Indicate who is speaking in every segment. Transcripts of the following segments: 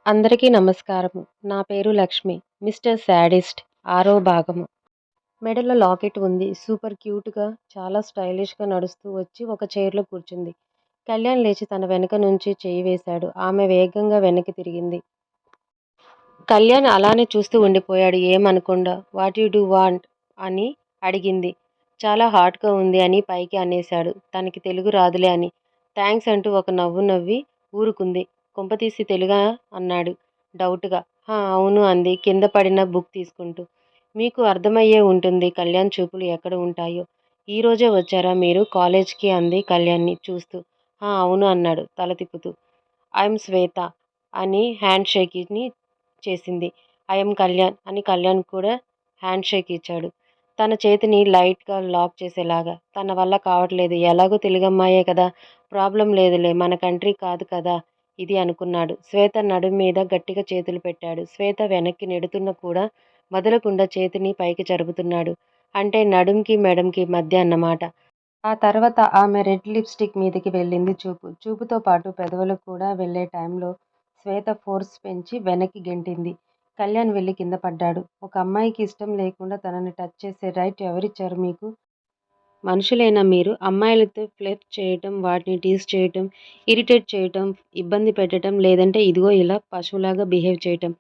Speaker 1: అందరికీ నమస్కారము. నా పేరు లక్ష్మి. మిస్టర్ శాడిస్ట్ ఆరో భాగము. మెడలో లాకెట్ ఉంది. సూపర్ క్యూట్‌గా, చాలా స్టైలిష్‌గా నడుస్తూ వచ్చి ఒక చైర్‌లో కూర్చుంది. కళ్యాణ్ లేచి తన వెనక నుంచి చెయ్యి వేశాడు. ఆమె వేగంగా వెనక్కి తిరిగింది. కళ్యాణ్ అలానే చూస్తూ ఉండిపోయాడు ఏమనకుండా. వాట్ యూ డూ వాంట్ అని అడిగింది. చాలా హాట్‌గా ఉంది అని పైకి అనేశాడు. తనకి తెలుగు రాదులే అని. థాంక్స్ అంటూ ఒక నవ్వు నవ్వి ఊరుకుంది. కొంపతీసి తెలుగా అన్నాడు డౌట్‌గా. హా! అవును అంది కింద పడిన బుక్ తీసుకుంటూ. మీకు అర్థమయ్యే ఉంటుంది కళ్యాణ్ చూపులు ఎక్కడ ఉంటాయో. ఈరోజే వచ్చారా మీరు కాలేజ్‌కి అంది కళ్యాణ్‌ని చూస్తూ. హా! అవును అన్నాడు తల తిప్పుతూ. ఐయామ్ శ్వేత అని హ్యాండ్ షేక్‌ని చేసింది. ఐయామ్ కళ్యాణ్ అని కళ్యాణ్ కూడా హ్యాండ్ షేక్ ఇచ్చాడు. తన చేతిని లైట్‌గా లాక్ చేసేలాగా. తన వల్ల కావట్లేదు. ఎలాగో తెలుగమ్మాయే కదా! ప్రాబ్లమ్ లేదులే. మన కంట్రీ కాదు కదా ఇది అనుకున్నాడు. శ్వేత నడుం మీద గట్టిగా చేతులు పెట్టాడు. శ్వేత వెనక్కి నెడుతున్నా కూడా వదలకుండా చేతిని పైకి జరుపుతున్నాడు. అంటే నడుంకి, మెడంకి మధ్య అన్నమాట. ఆ తర్వాత ఆమె రెడ్ లిప్‌స్టిక్ మీదికి వెళ్ళింది చూపు. చూపుతో పాటు పెదవులకు కూడా వెళ్ళే టైంలో శ్వేత ఫోర్స్ పెంచి వెనక్కి గెంటింది. కళ్యాణ్ వెళ్లి కింద పడ్డాడు. ఒక అమ్మాయికి ఇష్టం లేకుండా తనని టచ్ చేసే రైట్ ఎవరిచ్చారు మీకు? మనుషులేనా మీరు? అమ్మాయిలతో ఫ్లర్ట్ చేయటం, వాటిని టీజ్ చేయటం, ఇరిటేట్ చేయటం, ఇబ్బంది పెట్టటం, లేదంటే ఇదిగో ఇలా పశువులాగా బిహేవ్ చేయటం.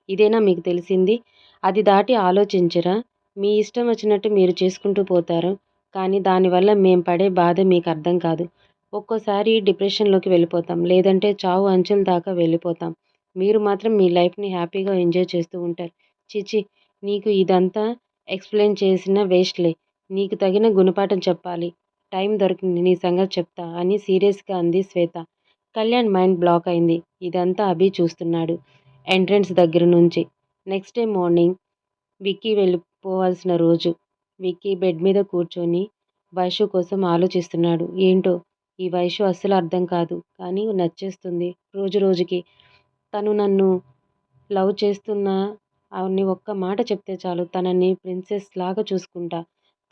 Speaker 1: ఇదేనా మీకు తెలిసింది? అది దాటి ఆలోచించరా? మీ ఇష్టం వచ్చినట్టు మీరు చేసుకుంటూ పోతారు. కానీ దానివల్ల మేం పడే బాధ మీకు అర్థం కాదు. ఒక్కోసారి డిప్రెషన్‌లోకి వెళ్ళిపోతాం. లేదంటే చావు అంచుల దాకా వెళ్ళిపోతాం. మీరు మాత్రం మీ లైఫ్‌ని హ్యాపీగా ఎంజాయ్ చేస్తూ ఉంటారు. ఛీ! ఛీ! నీకు ఇదంతా ఎక్స్‌ప్లెయిన్ చేసినా వేస్ట్‌లే. నీకు తగిన గుణపాఠం చెప్పాలి. టైం దొరికింది నీ సంగతి చెప్తా అని సీరియస్‌గా అంది శ్వేత. కళ్యాణ్ మైండ్ బ్లాక్ అయింది. ఇదంతా అభి చూస్తున్నాడు. ఎంట్రన్స్ దగ్గర నుంచి. నెక్స్ట్ డే మార్నింగ్ విక్కీ వెళ్ళిపోవాల్సిన రోజు. విక్కీ బెడ్ మీద కూర్చొని వైషు కోసం ఆలోచిస్తున్నాడు. ఏంటో ఈ వైషు అస్సలు అర్థం కాదు. కానీ నచ్చేస్తుంది రోజు రోజుకి. తను నన్ను లవ్ చేస్తున్నా అని ఒక్క మాట చెప్తే చాలు తనని ప్రిన్సెస్ లాగా చూసుకుంటా.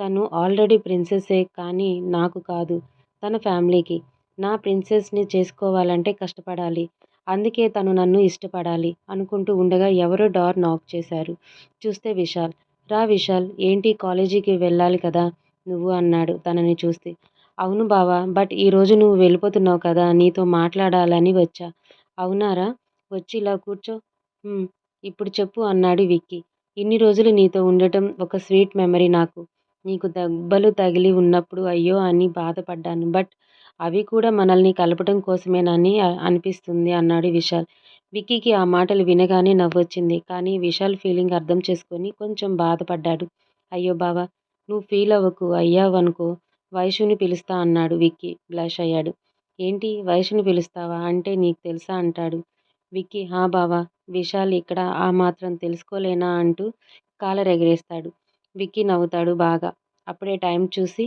Speaker 1: తను ఆల్రెడీ ప్రిన్సెస్సే కానీ నాకు కాదు. తన ఫ్యామిలీకి. నా ప్రిన్సెస్‌ని చేసుకోవాలంటే కష్టపడాలి. అందుకే తను నన్ను ఇష్టపడాలి అనుకుంటూ ఉండగా ఎవరో డోర్ నాక్ చేశారు. చూస్తే విశాల్. రా విశాల్ ఏంటి కాలేజీకి వెళ్ళాలి కదా నువ్వు అన్నాడు తనని చూస్తే. అవును బావ బట్ ఈరోజు నువ్వు వెళ్ళిపోతున్నావు కదా నీతో మాట్లాడాలని వచ్చా. అవునారా? వచ్చి ఇలా కూర్చో. హ్మ్. ఇప్పుడు చెప్పు అన్నాడు విక్కీ. ఇన్ని రోజులు నీతో ఉండటం ఒక స్వీట్ మెమరీ నాకు. నీకు దెబ్బలు తగిలి ఉన్నప్పుడు అయ్యో అని బాధపడ్డాను. బట్ అవి కూడా మనల్ని కలపడం కోసమేనని అనిపిస్తుంది అన్నాడు విశాల్. విక్కీకి ఆ మాటలు వినగానే నవ్వొచ్చింది. కానీ విశాల్ ఫీలింగ్ అర్థం చేసుకొని కొంచెం బాధపడ్డాడు. అయ్యో బావ నువ్వు ఫీల్ అవ్వకు అయ్యావనుకో వైషుని పిలుస్తా అన్నాడు విక్కీ బ్లష్ అయ్యాడు. ఏంటి వైషుని పిలుస్తావా? అంటే నీకు తెలుసా అంటాడు. విక్కీ హా బావ విశాల్ ఇక్కడ ఆ మాత్రం తెలుసుకోలేనా అంటూ కాలర్ ఎగరేస్తాడు. విక్కీ నవ్వుతాడు బాగా. అప్పుడే టైం చూసి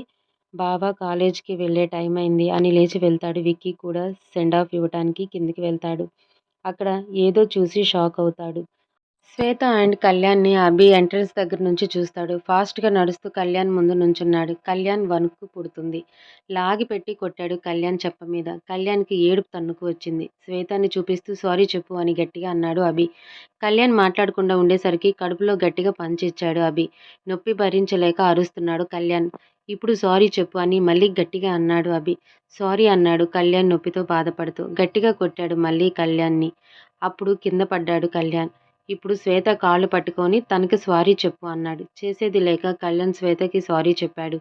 Speaker 1: బావ కాలేజ్‌కి వెళ్ళే టైం అయింది అని లేచి వెళ్తాడు. విక్కీ కూడా సెండ్ ఆఫ్ ఇవ్వటానికి కిందకి వెళ్తాడు. అక్కడ ఏదో చూసి షాక్ అవుతాడు. శ్వేత అండ్ కళ్యాణ్‌ని అభి ఎంట్రన్స్ దగ్గర నుంచి చూస్తాడు. ఫాస్ట్‌గా నడుస్తూ కళ్యాణ్ ముందు నుంచున్నాడు. కళ్యాణ్ వణుకు పుడుతుంది. లాగి పెట్టి కొట్టాడు కళ్యాణ్ చెంప మీద. కళ్యాణ్‌కి ఏడుపు తన్నుకు వచ్చింది. శ్వేతని చూపిస్తూ సారీ చెప్పు అని గట్టిగా అన్నాడు అభి. కళ్యాణ్ మాట్లాడకుండా ఉండేసరికి కడుపులో గట్టిగా పంచ్ ఇచ్చాడు అభి. నొప్పి భరించలేక అరుస్తున్నాడు కళ్యాణ్. ఇప్పుడు సారీ చెప్పు అని మళ్ళీ గట్టిగా అన్నాడు అభి. సారీ అన్నాడు కళ్యాణ్ నొప్పితో బాధపడుతూ. గట్టిగా కొట్టాడు మళ్ళీ కళ్యాణ్‌ని. అప్పుడు కింద పడ్డాడు కళ్యాణ్. ఇప్పుడు శ్వేత కాళ్ళు పట్టుకొని తనకి సారీ చెప్పు అన్నాడు. చేసేది లేక కళ్యాణ్ శ్వేతకి సారీ చెప్పాడు.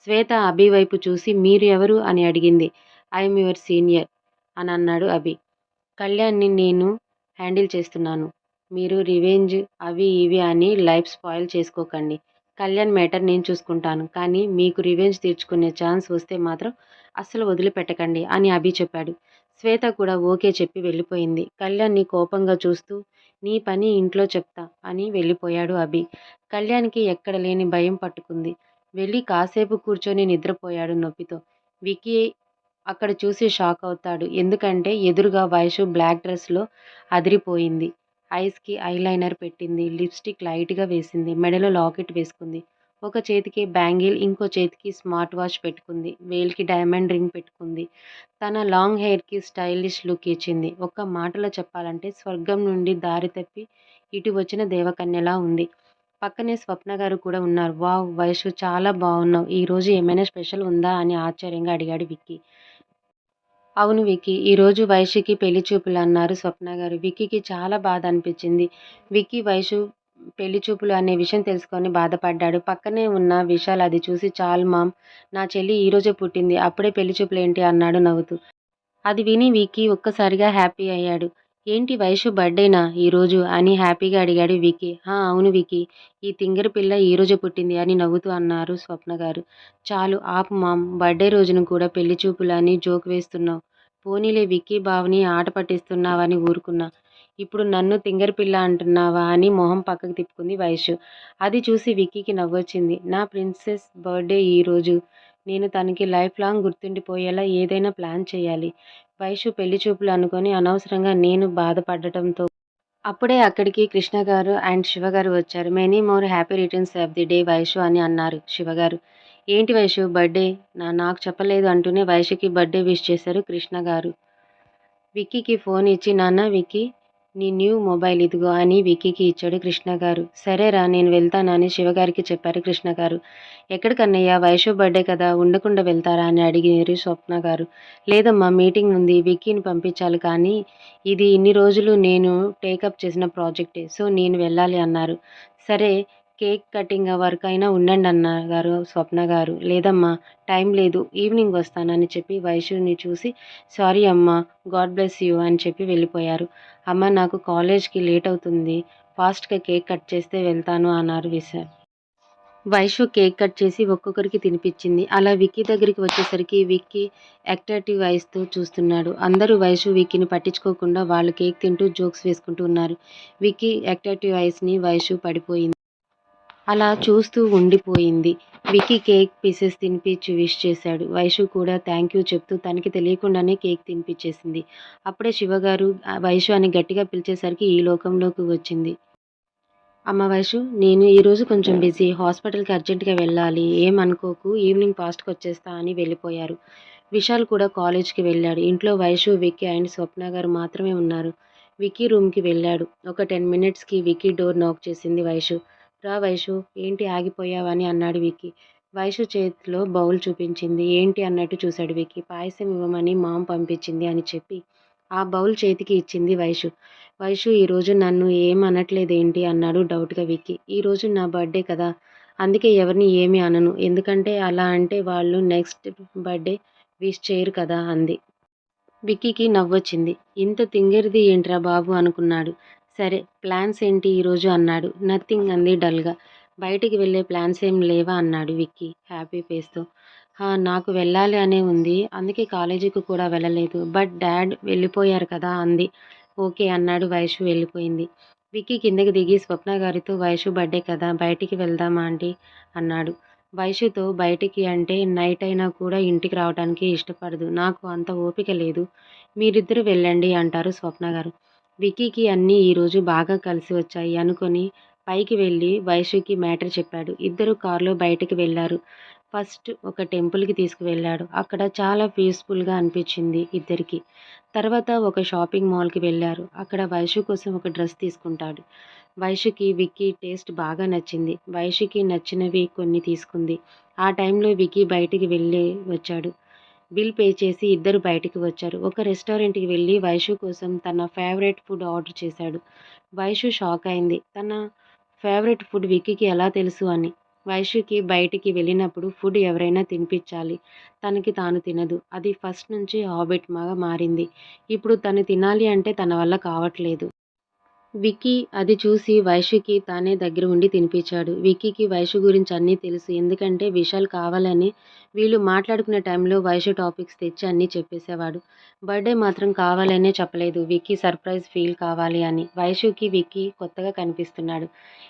Speaker 1: శ్వేత అభి వైపు చూసి మీరు ఎవరు అని అడిగింది. ఐయామ్ యువర్ సీనియర్ అని అన్నాడు అభి. కళ్యాణ్‌ని నేను హ్యాండిల్ చేస్తున్నాను. మీరు రివెంజ్ అవి ఇవి అని లైఫ్ స్పాయిల్ చేసుకోకండి. కళ్యాణ్ మ్యాటర్ నేను చూసుకుంటాను. కానీ మీకు రివెంజ్ తీర్చుకునే ఛాన్స్ వస్తే మాత్రం అస్సలు వదిలిపెట్టకండి అని అభి చెప్పాడు. శ్వేత కూడా ఓకే చెప్పి వెళ్ళిపోయింది. కళ్యాణ్‌ని కోపంగా చూస్తూ నీ పని ఇంట్లో చెప్తా అని వెళ్ళిపోయాడు అభి. కళ్యాణ్‌కి ఎక్కడ లేని భయం పట్టుకుంది. వెళ్ళి కాసేపు కూర్చొని నిద్రపోయాడు నొప్పితో. విక్కీ అక్కడ చూసి షాక్ అవుతాడు. ఎందుకంటే ఎదురుగా వైషు బ్లాక్ డ్రెస్‌లో అదిరిపోయింది. ఐస్‌కి ఐలైనర్ పెట్టింది. లిప్‌స్టిక్ లైట్‌గా వేసింది. మెడలో లాకెట్ వేసుకుంది. ఒక చేతికి బ్యాంగిల్, ఇంకో చేతికి స్మార్ట్ వాచ్ పెట్టుకుంది. వేలికి డైమండ్ రింగ్ పెట్టుకుంది. తన లాంగ్ హెయిర్‌కి స్టైలిష్ లుక్ ఇచ్చింది. ఒక్క మాటలో చెప్పాలంటే స్వర్గం నుండి దారి తప్పి ఇటు వచ్చిన దేవకన్యలా ఉంది. పక్కనే స్వప్న గారు కూడా ఉన్నారు. వావ్! వైషు చాలా బావున్నావు. ఈరోజు ఏమైనా స్పెషల్ ఉందా? అని ఆశ్చర్యంగా అడిగాడు విక్కీ. అవును విక్కీ. ఈరోజు వైషుకి పెళ్లి చూపులు అన్నారు స్వప్న గారు. విక్కీకి చాలా బాధ అనిపించింది. విక్కీ వైషు పెళ్లి చూపులు అనే విషయం తెలుసుకొని బాధపడ్డాడు. పక్కనే ఉన్న విశాల్ అది చూసి చాలు మామ్, నా చెల్లి ఈరోజే పుట్టింది. అప్పుడే పెళ్లి చూపులేంటి అన్నాడు నవ్వుతూ. అది విని విక్కీ ఒక్కసారిగా హ్యాపీ అయ్యాడు. ఏంటి వైషు బర్త్‌డేనా ఈరోజు? అని హ్యాపీగా అడిగాడు విక్కీ. హా! అవును విక్కీ. ఈ తింగరి పిల్ల ఈరోజే పుట్టింది అని నవ్వుతూ అన్నారు స్వప్న గారు. చాలు ఆపు మామ్, బర్త్‌డే రోజున కూడా పెళ్లి చూపులని జోక్ వేస్తున్నావు. పోనీలే విక్కీ బావని ఆట పట్టిస్తున్నావని ఊరుకున్నా. ఇప్పుడు నన్ను తింగరి పిల్ల అంటున్నావా అని మొహం పక్కకు తిప్పుకుంది వైషు. అది చూసి విక్కీకి నవ్వొచ్చింది. నా ప్రిన్సెస్ బర్త్‌డే ఈరోజు. నేను తనకి లైఫ్ లాంగ్ గుర్తుండిపోయేలా ఏదైనా ప్లాన్ చేయాలి. వైషు పెళ్లి చూపులు అనుకొని అనవసరంగా నేను బాధపడటంతో అప్పుడే అక్కడికి కృష్ణ గారు అండ్ శివ గారు వచ్చారు. Many more happy returns of the day Vaishu అని అన్నారు శివగారు. ఏంటి వైషు బర్త్‌డే నాకు చెప్పలేదు అంటూనే వైషుకి బర్త్‌డే విష్ చేశారు కృష్ణ గారు. విక్కీకి ఫోన్ ఇచ్చి నాన్న విక్కీ, నీ న్యూ మొబైల్ ఇదిగో అని విక్కీకి ఇచ్చాడు కృష్ణ గారు. సరేరా నేను వెళ్తాను అని శివగారికి చెప్పారు కృష్ణ గారు. ఎక్కడికన్నయ్య వైషు బర్త్‌డే కదా ఉండకుండా వెళ్తారా అని అడిగారు స్వప్న గారు. లేదమ్మా మీటింగ్ ఉంది. విక్కీని పంపించాలి కానీ ఇది ఇన్ని రోజులు నేను టేకప్ చేసిన ప్రాజెక్టే. సో నేను వెళ్ళాలి అన్నారు. సరే కేక్ కటింగ్ వరకైనా ఉండండన్నారు స్వప్న గారు. లేదమ్మా టైం లేదు. ఈవినింగ్ వస్తానని చెప్పి వైషుని చూసి సారీ అమ్మా, గాడ్ బ్లెస్ యూ అని చెప్పి వెళ్ళిపోయారు. అమ్మ నాకు కాలేజ్‌కి లేట్ అవుతుంది. ఫాస్ట్‌గా కేక్ కట్ చేస్తే వెళ్తాను అన్నారు విశాల్. వైషు కేక్ కట్ చేసి ఒక్కొక్కరికి తినిపించింది. అలా విక్కీ దగ్గరికి వచ్చేసరికి విక్కీ ఎక్టాటివ్ ఐస్‌తో చూస్తున్నాడు. అందరూ వైషు, విక్కీని పట్టించుకోకుండా వాళ్ళు కేక్ తింటూ జోక్స్ వేసుకుంటూ ఉన్నారు. విక్కీ ఎక్టాటివ్ ఐస్‌ని వైషు పడిపోయింది. అలా చూస్తూ ఉండిపోయింది. విక్కీ కేక్ పీసెస్ తినిపించి విష్ చేశాడు. వైషు కూడా థాంక్యూ చెప్తూ తనకి తెలియకుండానే కేక్ తినిపించేసింది. అప్పుడే శివగారు వైషు అని గట్టిగా పిలిచేసరికి ఈ లోకంలోకి వచ్చింది. అమ్మ వైషు, నేను ఈరోజు కొంచెం బిజీ. హాస్పిటల్‌కి అర్జెంట్‌గా వెళ్ళాలి. ఏమనుకోకు ఈవినింగ్ ఫాస్ట్‌గా వచ్చేస్తా అని వెళ్ళిపోయారు. విశాల్ కూడా కాలేజ్‌కి వెళ్ళాడు. ఇంట్లో వైషు, విక్కీ అండ్ స్వప్న గారు మాత్రమే ఉన్నారు. విక్కీ రూమ్‌కి వెళ్ళాడు. ఒక 10 మినిట్స్‌కి విక్కీ డోర్ నాక్ చేసింది వైషు. రా వైషు, ఏంటి ఆగిపోయావు అని అన్నాడు విక్కీ. వైషు చేతిలో బౌల్ చూపించింది. ఏంటి అన్నట్టు చూశాడు విక్కీ. పాయసం ఇవ్వమని మామ్ పంపించింది అని చెప్పి ఆ బౌల్ చేతికి ఇచ్చింది వైషు. వైషు ఈరోజు నన్ను ఏం అనట్లేదేంటి అన్నాడు డౌట్‌గా విక్కీ. ఈరోజు నా బర్త్‌డే కదా! అందుకే ఎవరిని ఏమీ అనను. ఎందుకంటే అలా అంటే వాళ్ళు నెక్స్ట్ బర్త్‌డే విష్ చేయరు కదా అంది. విక్కీకి నవ్వొచ్చింది. ఇంత తింగరిది ఏంట్రా బాబు అనుకున్నాడు. సరే ప్లాన్స్ ఏంటి ఈరోజు అన్నాడు. నథింగ్ అంది డల్‌గా. బయటికి వెళ్ళే ప్లాన్స్ ఏం లేవా అన్నాడు విక్కీ హ్యాపీ ఫేస్‌తో. నాకు వెళ్ళాలి అనే ఉంది. అందుకే కాలేజీకి కూడా వెళ్ళలేదు. బట్ డాడ్ వెళ్ళిపోయారు కదా అంది. ఓకే అన్నాడు వైషు వెళ్ళిపోయింది. విక్కీ కిందకి దిగి స్వప్న గారితో వైషు బర్త్‌డే కదా బయటికి వెళ్దామా ఆంటీ అన్నాడు. వైషుతో బయటికి అంటే నైట్ అయినా కూడా ఇంటికి రావడానికి ఇష్టపడదు. నాకు అంత ఓపిక లేదు. మీరిద్దరూ వెళ్ళండి అంటారు స్వప్న గారు. విక్కీకి అన్నీ ఈరోజు బాగా కలిసి వచ్చాయి అనుకొని పైకి వెళ్ళి వైషుకి మ్యాటర్ చెప్పాడు. ఇద్దరు కారులో బయటికి వెళ్లారు. ఫస్ట్ ఒక టెంపుల్‌కి తీసుకువెళ్ళాడు. అక్కడ చాలా పీస్‌ఫుల్‌గా అనిపించింది ఇద్దరికీ. తర్వాత ఒక షాపింగ్ మాల్‌కి వెళ్లారు. అక్కడ వైషు కోసం ఒక డ్రెస్ తీసుకుంటాడు. వైషుకి విక్కీ టేస్ట్ బాగా నచ్చింది. వైషుకి నచ్చినవి కొన్ని తీసుకుంది. ఆ టైంలో విక్కీ బయటికి వెళ్ళి వచ్చాడు. బిల్ పే చేసి ఇద్దరు బయటికి వచ్చారు. ఒక రెస్టారెంట్‌కి వెళ్ళి వైషు కోసం తన ఫేవరెట్ ఫుడ్ ఆర్డర్ చేశాడు. వైషు షాక్ అయింది. తన ఫేవరెట్ ఫుడ్ విక్కీకి ఎలా తెలుసు అని. వైషుకి బయటికి వెళ్ళినప్పుడు ఫుడ్ ఎవరైనా తినిపించాలి. తనకి తాను తినదు. అది ఫస్ట్ నుంచి హాబిట్‌గా మారింది. ఇప్పుడు తను తినాలి అంటే తన వల్ల కావట్లేదు. విక్కీ అది చూసి వైషుకి తానే దగ్గర ఉండి తినిపించాడు. విక్కీకి వైషు గురించి అన్నీ తెలుసు. ఎందుకంటే విశాల్ కావాలని వీళ్ళు మాట్లాడుకునే టైంలో వైషు టాపిక్స్ తెచ్చి అన్నీ చెప్పేసేవాడు. బర్త్‌డే మాత్రం కావాలనే చెప్పలేదు. విక్కీ సర్ప్రైజ్ ఫీల్ కావాలి అని. వైషుకి విక్కీ కొత్తగా కనిపిస్తున్నాడు.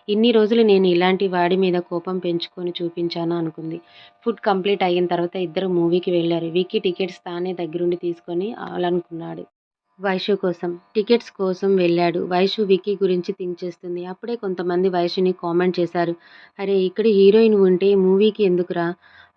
Speaker 1: ఇన్ని రోజులు నేను ఇలాంటి వాడి మీద కోపం పెంచుకొని చూపించానా అనుకుంది. ఫుడ్ కంప్లీట్ అయిన తర్వాత ఇద్దరు మూవీకి వెళ్లారు. విక్కీ టికెట్స్ తానే దగ్గరుండి తీసుకొని అనుకున్నాడు. వైషు కోసం. టికెట్స్ కోసం వెళ్ళాడు. వైషు విక్కీ గురించి థింక్ చేస్తుంది. అప్పుడే కొంతమంది వైషుని కామెంట్ చేశారు. అరే! ఇక్కడ హీరోయిన్ ఉంటే మూవీకి ఎందుకురా?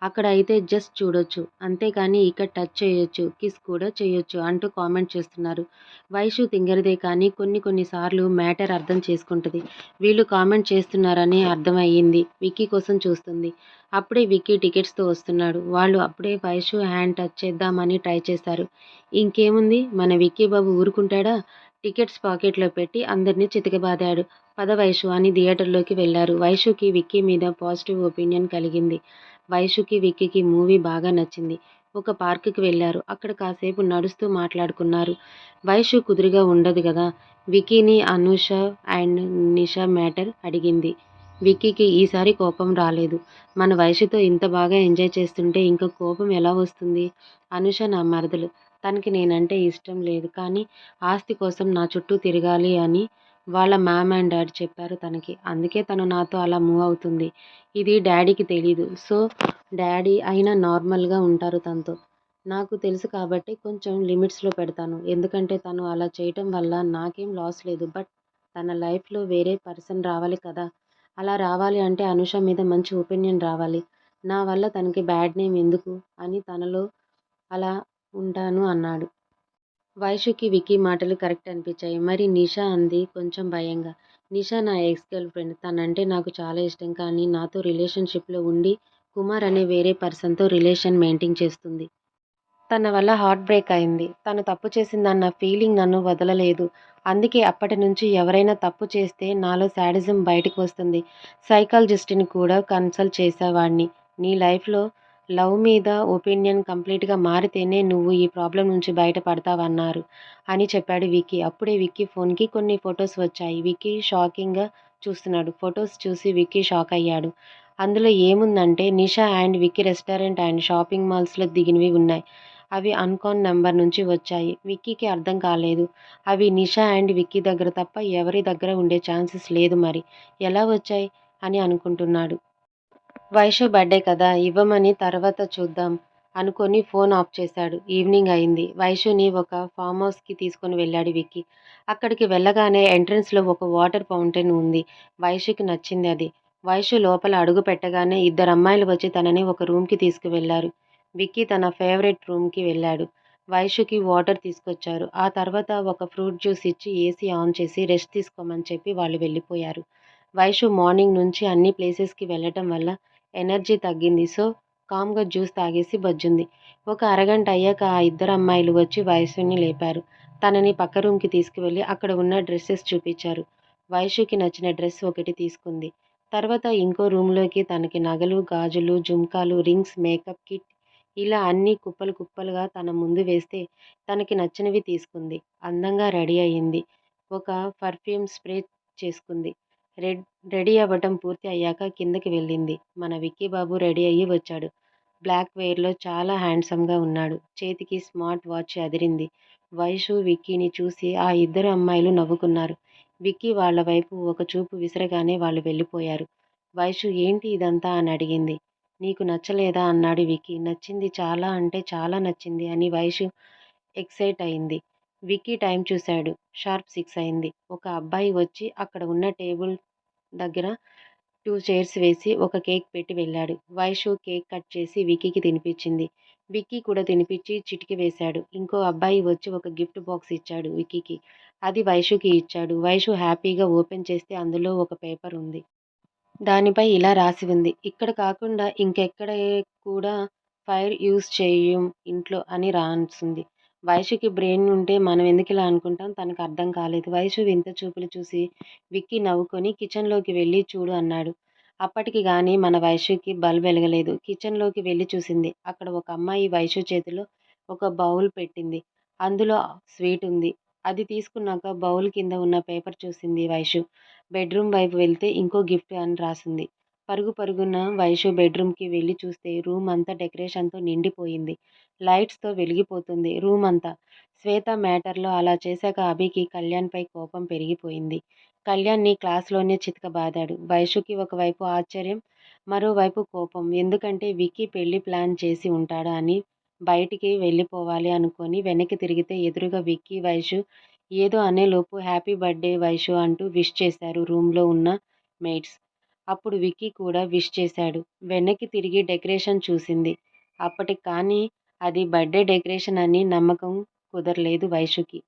Speaker 1: అక్కడ అయితే జస్ట్ చూడొచ్చు. అంతేకానీ ఇక్కడ టచ్ చేయొచ్చు. కిస్ కూడా చేయొచ్చు అంటూ కామెంట్ చేస్తున్నారు. వైషు తింగరదే కానీ కొన్ని కొన్ని సార్లు మ్యాటర్ అర్థం చేసుకుంటది. వీళ్ళు కామెంట్ చేస్తున్నారని అర్థమయ్యింది. విక్కీ కోసం చూస్తుంది. అప్పుడే విక్కీ టికెట్స్‌తో వస్తున్నాడు. వాళ్ళు అప్పుడే వైషు హ్యాండ్ టచ్ చేద్దామని ట్రై చేశారు. ఇంకేముంది మన విక్కీ బాబు ఊరుకుంటాడా? టికెట్స్ పాకెట్‌లో పెట్టి అందరిని చితకబాదాడు. పద వైషు అని థియేటర్‌లోకి వెళ్లారు. వైషుకి విక్కీ మీద పాజిటివ్ ఒపీనియన్ కలిగింది. వైషుకి, విక్కీకి మూవీ బాగా నచ్చింది. ఒక పార్క్‌కి వెళ్లారు. అక్కడ కాసేపు నడుస్తూ మాట్లాడుకున్నారు. వైషు కుదురుగా ఉండదు గదా! విక్కీని అనూష అండ్ నిషా మ్యాటర్ అడిగింది. విక్కీకి ఈసారి కోపం రాలేదు. మన వైషుతో ఇంత బాగా ఎంజాయ్ చేస్తుంటే ఇంక కోపం ఎలా వస్తుంది? అనూష నా మరదలు. తనకి నేనంటే ఇష్టం లేదు. కానీ ఆస్తి కోసం నా చుట్టూ తిరగాలి అని వాళ్ళ మామ్ అండ్ డాడ్ చెప్పారు తనకి. అందుకే తను నాతో అలా మూవ్ అవుతుంది. ఇది డాడీకి తెలీదు. సో, డాడీ అయినా నార్మల్‌గా ఉంటారు తనతో. నాకు తెలుసు కాబట్టి కొంచెం లిమిట్స్‌లో పెడతాను. ఎందుకంటే తను అలా చేయటం వల్ల నాకేం లాస్ లేదు. బట్ తన లైఫ్‌లో వేరే పర్సన్ రావాలి కదా! అలా రావాలి అంటే అనూష మీద మంచి ఒపీనియన్ రావాలి. నా వల్ల తనకి బ్యాడ్ నేమ్ ఎందుకు అని తనలో అలా ఉంటాను అన్నాడు. వైషుకి విక్కీ మాటలు కరెక్ట్ అనిపించాయి. మరి నిషా అంది కొంచెం భయంగా. నిషా నా ఎక్స్ గర్ల్ ఫ్రెండ్. తనంటే నాకు చాలా ఇష్టం. కానీ నాతో రిలేషన్‌షిప్‌లో ఉండి కుమార్ అనే వేరే పర్సన్‌తో రిలేషన్ మెయింటైన్ చేస్తుంది. తన వల్ల హార్ట్ బ్రేక్ అయింది. తను తప్పు చేసిందన్న ఫీలింగ్ నన్ను వదలలేదు. అందుకే అప్పటినుంచి ఎవరైనా తప్పు చేస్తే నాలో శాడిజం బయటకు వస్తుంది. సైకాలజిస్ట్‌ని కూడా కన్సల్ట్ చేసేవాడిని. నీ లైఫ్‌లో లవ్ మీద ఒపీనియన్ కంప్లీట్‌గా మారితేనే నువ్వు ఈ ప్రాబ్లమ్ నుంచి బయటపడతావన్నారు అని చెప్పాడు విక్కీ. అప్పుడే విక్కీ ఫోన్‌కి కొన్ని ఫోటోస్ వచ్చాయి. విక్కీ షాకింగ్‌గా చూస్తున్నాడు. ఫోటోస్ చూసి విక్కీ షాక్ అయ్యాడు. అందులో ఏముందంటే Nisha and Vicky restaurant and shopping మాల్స్‌లో దిగినవి ఉన్నాయి. అవి అన్‌కాన్ నంబర్ నుంచి వచ్చాయి. విక్కీకి అర్థం కాలేదు. అవి నిషా అండ్ విక్కీ దగ్గర తప్ప ఎవరి దగ్గర ఉండే ఛాన్సెస్ లేదు మరి. ఎలా వచ్చాయి? అని అనుకుంటున్నాడు. వైషు బర్త్‌డే కదా! ఇవ్వమని తర్వాత చూద్దాం అనుకోని ఫోన్ ఆఫ్ చేశాడు. ఈవినింగ్ అయింది. వైషుని ఒక ఫార్మ్ హౌస్‌కి తీసుకొని వెళ్ళాడు విక్కీ. అక్కడికి వెళ్ళగానే ఎంట్రన్స్‌లో ఒక వాటర్ ఫౌంటైన్ ఉంది. వైషుకి నచ్చింది అది. వైషు లోపల అడుగు పెట్టగానే ఇద్దరమ్మాయిలు వచ్చి తనని ఒక రూమ్‌కి తీసుకువెళ్లారు. విక్కీ తన ఫేవరెట్ రూమ్‌కి వెళ్ళాడు. వైషుకి వాటర్ తీసుకొచ్చారు. ఆ తర్వాత ఒక ఫ్రూట్ జ్యూస్ ఇచ్చి ఏసీ ఆన్ చేసి రెస్ట్ తీసుకోమని చెప్పి వాళ్ళు వెళ్ళిపోయారు. వైషు మార్నింగ్ నుంచి అన్ని ప్లేసెస్‌కి వెళ్ళటం వల్ల ఎనర్జీ తగ్గింది. సో, కామ్‌గా జ్యూస్ తాగేసి బజ్జుంది. ఒక అరగంట అయ్యాక ఆ ఇద్దరమ్మాయిలు వచ్చి వైషుని లేపారు. తనని పక్క రూమ్‌కి తీసుకువెళ్ళి అక్కడ ఉన్న డ్రెసెస్ చూపిచ్చారు. వైషుకి నచ్చిన డ్రెస్ ఒకటి తీసుకుంది. తర్వాత ఇంకో రూమ్‌లోకి తనకి నగలు, గాజులు, జుంకాలు, రింగ్స్, మేకప్ కిట్ ఇలా అన్నీ కుప్పలు కుప్పలుగా తన ముందు వేస్తే తనకి నచ్చినవి తీసుకుంది. అందంగా రెడీ అయింది. ఒక పర్ఫ్యూమ్ స్ప్రే చేసుకుంది. రెడ్ రెడీ అవ్వటం పూర్తి అయ్యాక కిందకి వెళ్ళింది. మన విక్కీ బాబు రెడీ అయ్యి వచ్చాడు. బ్లాక్ వేర్‌లో చాలా హ్యాండ్సమ్‌గా ఉన్నాడు. చేతికి స్మార్ట్ వాచ్ అదిరింది. వైషు విక్కీని చూసి ఆ ఇద్దరు అమ్మాయిలు నవ్వుకున్నారు. విక్కీ వాళ్ళ వైపు ఒక చూపు విసరగానే వాళ్ళు వెళ్ళిపోయారు. వైషు ఏంటి ఇదంతా అని అడిగింది. నీకు నచ్చలేదా అన్నాడు విక్కీ. నచ్చింది చాలా అంటే చాలా నచ్చింది అని వైషు ఎక్సైట్ అయింది. విక్కీ టైం చూశాడు. షార్ప్ 6 అయింది. ఒక అబ్బాయి వచ్చి అక్కడ ఉన్న టేబుల్ దగ్గర 2 చైర్స్ వేసి ఒక కేక్ పెట్టి వెళ్ళాడు. వైషు కేక్ కట్ చేసి విక్కీకి తినిపించింది. విక్కీ కూడా తినిపించి చిటికి వేశాడు. ఇంకో అబ్బాయి వచ్చి ఒక గిఫ్ట్ బాక్స్ ఇచ్చాడు విక్కీకి. అది వైషుకి ఇచ్చాడు. వైషు హ్యాపీగా ఓపెన్ చేస్తే అందులో ఒక పేపర్ ఉంది. దానిపై ఇలా రాసి ఉంది. ఇక్కడ కాకుండా ఇంకెక్కడ కూడా ఫైర్ యూజ్ చెయ్యం ఇంట్లో అని రాసుంది. వైషుకి బ్రెయిన్ ఉంటే మనం ఎందుకిలా అనుకుంటాం? తనకు అర్థం కాలేదు. వైషు వింత చూపులు చూసి విక్కీ నవ్వుకొని కిచెన్‌లోకి వెళ్లి చూడు అన్నాడు. అప్పటికి గాని మన వైషుకి బల్బ్ వెలగలేదు. కిచెన్‌లోకి వెళ్లి చూసింది. అక్కడ ఒక అమ్మాయి వైషు చేతిలో ఒక బౌల్ పెట్టింది. అందులో స్వీట్ ఉంది. అది తీసుకున్నాక బౌల్ కింద ఉన్న పేపర్ చూసింది వైషు. బెడ్‌రూమ్ వైపు వెళ్తే ఇంకో గిఫ్ట్ అని రాసుంది. పరుగు పరుగున వైషు బెడ్‌రూమ్‌కి వెళ్లి చూస్తే రూమ్ అంతా డెకరేషన్‌తో నిండిపోయింది. లైట్స్‌తో వెలిగిపోతుంది రూమ్ అంతా. శ్వేత మ్యాటర్‌లో అలా చేశాక అభికి కళ్యాణ్‌పై కోపం పెరిగిపోయింది. కళ్యాణ్‌ని క్లాస్‌లోనే చితకబాదాడు. వైషుకి ఒకవైపు ఆశ్చర్యం, మరోవైపు కోపం. ఎందుకంటే విక్కీ పెళ్లి ప్లాన్ చేసి ఉంటాడా అని బయటికి వెళ్ళిపోవాలి అనుకొని వెనక్కి తిరిగితే ఎదురుగా విక్కీ, వైషు ఏదో అనేలోపు హ్యాపీ బర్త్‌డే వైషు అంటూ విష్ చేశారు రూమ్‌లో ఉన్న మేట్స్. అప్పుడు విక్కీ కూడా విష్ చేశాడు. వెనక్కి తిరిగి డెకరేషన్ చూసింది. అప్పటికి కానీ అది బర్త్‌డే డెకరేషన్ అని నమ్మకం కుదరలేదు వైషుకి.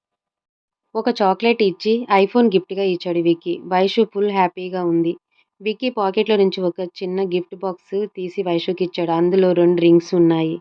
Speaker 1: ఒక చాక్లెట్ ఇచ్చి ఐఫోన్ గిఫ్ట్‌గా ఇచ్చాడు విక్కీ. వైషు ఫుల్ హ్యాపీగా ఉంది. విక్కీ పాకెట్‌లో నుంచి ఒక చిన్న గిఫ్ట్ బాక్స్ తీసి వైషుకిచ్చాడు. అందులో 2 రింగ్స్ ఉన్నాయి.